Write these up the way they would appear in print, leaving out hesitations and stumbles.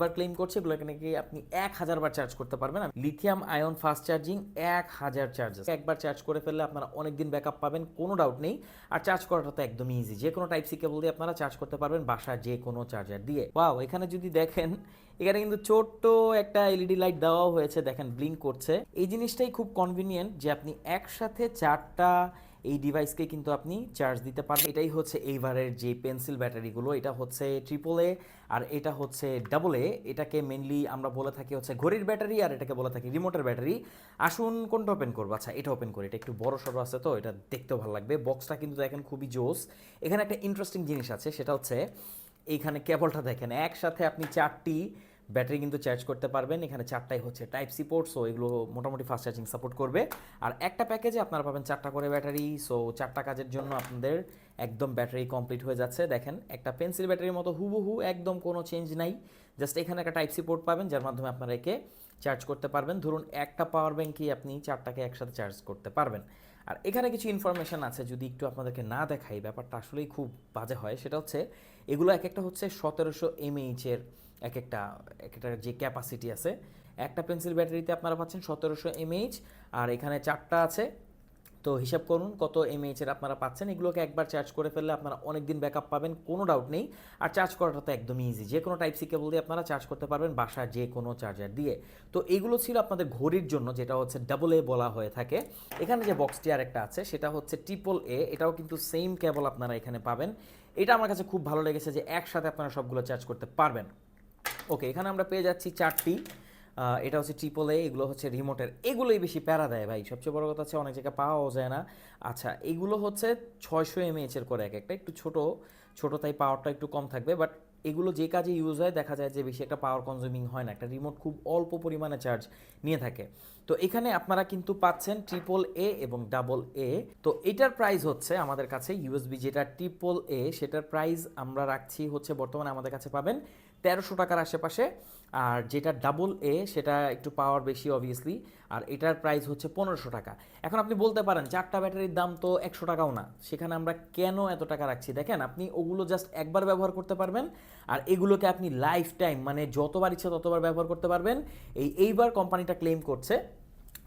এইবার ক্লেম করছে এগুলোকে নাকি আপনি 1000 বার চার্জ করতে পারবেন। Lithium ion fast charging 1000 charges, একবার চার্জ করে ফেললে আপনারা অনেকদিন ব্যাকআপ পাবেন, কোনো ডাউট নেই। আর চার্জ করাটা তো একদমই ইজি, যে কোনো টাইপ সি কেবল দিয়ে আপনারা চার্জ করতে পারবেন বাসার যে কোনো চার্জার দিয়ে। ওয়াও, এখানে যদি দেখেন এখানে কিন্তু ছোট্ট একটা এলইডি লাইট দেওয়াও হয়েছে, দেখেন ব্লিঙ্ক করছে। এই জিনিসটাই খুব কনভিনিয়েন্ট যে আপনি একসাথে চারটা এই ডিভাইসকে কিন্তু আপনি চার্জ দিতে পারবেন। এটাই হচ্ছে এইবারের যে পেন্সিল ব্যাটারিগুলো, এটা হচ্ছে ট্রিপল এ আর এটা হচ্ছে ডাবল এ। এটাকে মেনলি আমরা বলে থাকি হচ্ছে ঘড়ির ব্যাটারি, আর এটাকে বলে থাকি রিমোটের ব্যাটারি। আসুন কোনটা ওপেন করবো? আচ্ছা, এটা ওপেন করি, এটা একটু বড় সড়ো আছে তো এটা দেখতেও ভালো লাগবে। বক্সটা কিন্তু দেখেন খুবই জোস। এখানে একটা ইন্টারেস্টিং জিনিস আছে, সেটা হচ্ছে এইখানে কেবলটা দেখেন, একসাথে আপনি চারটি ব্যাটারি কিন্তু চার্জ করতে পারবেন। এখানে চারটাই হচ্ছে টাইপ সি পোর্ট, সো এগুলো মোটামুটি ফাস্ট চার্জিং সাপোর্ট করবে। আর একটা প্যাকেজে আপনারা পাবেন চারটা করে ব্যাটারি, সো চারটা কাজের জন্য আপনাদের একদম ব্যাটারি কমপ্লিট হয়ে যাচ্ছে। দেখেন একটা পেন্সিল ব্যাটারির মতো হুবহু, একদম কোনো চেঞ্জ নাই। জাস্ট এখানে একটা টাইপ সি পোর্ট পাবেন যার মাধ্যমে আপনারা একে চার্জ করতে পারবেন। ধরুন একটা পাওয়ার ব্যাঙ্কই আপনি চারটাকে একসাথে চার্জ করতে পারবেন। আর এখানে কিছু ইনফরমেশন আছে, যদি একটু আপনাদেরকে না দেখাই ব্যাপারটা আসলেই খুব বাজে হয়। সেটা হচ্ছে এগুলো এক একটা হচ্ছে 1700 এমএইচের এক একটা যে ক্যাপাসিটি আছে। একটা পেন্সিল ব্যাটারিতে আপনারা পাচ্ছেন 1700 এমএইচ, আর এখানে চারটা আছে। তো হিসাব করুন কত এমএইচের আপনারা পাচ্ছেন। এগুলোকে একবার চার্জ করে ফেললে আপনারা অনেক দিন ব্যাকআপ পাবেন, কোনো ডাউট নেই। আর চার্জ করাটা তো একদমই ইজি, যে কোনো টাইপ সি কেবল দিয়ে আপনারা চার্জ করতে পারবেন বাসার যে কোনো চার্জার দিয়ে। তো এইগুলো ছিল আপনাদের ঘড়ির জন্য, যেটা হচ্ছে ডাবল এ বলা হয়ে থাকে। এখানে যে বক্সটি আর একটা আছে সেটা হচ্ছে ট্রিপল এ, এটাও কিন্তু সেম কেবল আপনারা এখানে পাবেন। এটা আমার কাছে খুব ভালো লেগেছে যে একসাথে আপনারা সবগুলো চার্জ করতে পারবেন। ওকে, এখানে আমরা পেয়ে যাচ্ছি চারটি। এটা হচ্ছে ট্রিপল এ, এগুলো হচ্ছে রিমোটের। এগুলোই বেশি প্যারা দেয় ভাই, সবচেয়ে বড় কথা হচ্ছে অনেক জায়গায় পাওয়াও যায় না। আচ্ছা, এগুলো হচ্ছে 600 এমএএচের করে এক একটা, একটু ছোট ছোট, তাই পাওয়ারটা একটু কম থাকবে। বাট এগুলো যে কাজে ইউজ হয় দেখা যায় যে বেশি একটা পাওয়ার কনজিউমিং হয় না, একটা রিমোট খুব অল্প পরিমাণে চার্জ নিয়ে থাকে। তো এখানে আপনারা কিন্তু পাচ্ছেন ট্রিপল এ এবং ডাবল এ। তো এটার প্রাইস হচ্ছে আমাদের কাছে ইউএসবি যেটা ট্রিপল এ, সেটার প্রাইস আমরা রাখছি হচ্ছে বর্তমানে আমাদের কাছে পাবেন 1300 টাকার আশেপাশে। আর যেটা ডাবল এ সেটা একটু পাওয়ার বেশি অবভিয়াসলি, আর এটার প্রাইস হচ্ছে 1500 টাকা। এখন আপনি বলতে পারেন চারটা ব্যাটারির দাম তো 100 টাকাও না, সেখানে আমরা কেন এত টাকা রাখছি? দেখেন, আপনি ওগুলো জাস্ট একবার ব্যবহার করতে পারবেন, আর এগুলোকে আপনি লাইফ টাইম মানে যতবার ইচ্ছে ততবার ব্যবহার করতে পারবেন। এইবার কোম্পানিটা ক্লেম করছে,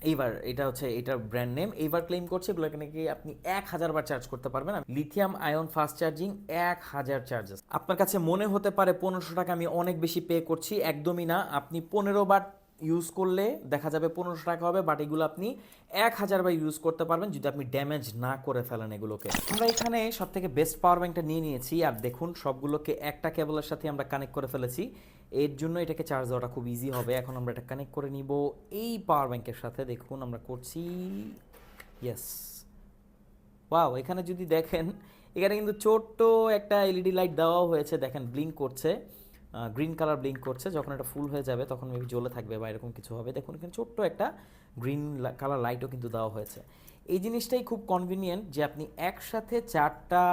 এইবার এটা হচ্ছে এটার ব্র্যান্ড নেম, এইবার ক্লেম করছে এগুলোকে নাকি আপনি 1000 বার চার্জ করতে পারবেন। Lithium ion fast charging 1000 charges. আপনার কাছে মনে হতে পারে 1500 টাকা আমি অনেক বেশি পে করছি, একদমই না। আপনি 15 বার ইউজ করলে দেখা যাবে 1500 টাকা হবে, বাট এগুলো আপনি 1000 বার ইউজ করতে পারবেন যদি আপনি ড্যামেজ না করে ফেলেন এগুলোকে। আমরা এখানে সব থেকে বেস্ট পাওয়ার ব্যাঙ্কটা নিয়ে নিয়েছি, আর দেখুন সবগুলোকে একটা কেবলের সাথে আমরা কানেক্ট করে ফেলেছি। এর জন্য এটাকে চার্জ দেওয়াটা খুব ইজি হবে। এখন আমরা এটা কানেক্ট করে নিব এই পাওয়ার ব্যাঙ্কের সাথে, দেখুন আমরা করছি, ইয়েস। ওয়াও, এখানে যদি দেখেন এখানে কিন্তু ছোট্ট একটা এলইডি লাইট দেওয়াও হয়েছে, দেখেন ব্লিঙ্ক করছে, গ্রিন কালার ব্লিঙ্ক করছে। যখন এটা ফুল হয়ে যাবে তখন মেবি জ্বলে থাকবে বা এরকম কিছু হবে। দেখুন এখানে ছোট্ট একটা গ্রিন কালার লাইটও কিন্তু দেওয়া হয়েছে। এই জিনিসটাই খুব কনভিনিয়েন্ট যে আপনি একসাথে চারটা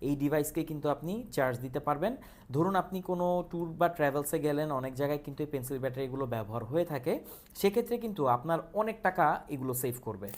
এই ডিভাইসকে কিন্তু আপনি চার্জ দিতে পারবেন। ধরুন আপনি কোনো ট্যুর বা ট্রাভেলসে গেলেন, অনেক জায়গায় কিন্তু এই পেন্সিল ব্যাটারিগুলো ব্যবহার হয়ে থাকে, সেক্ষেত্রে কিন্তু আপনার অনেক টাকা এগুলো সেভ করবে।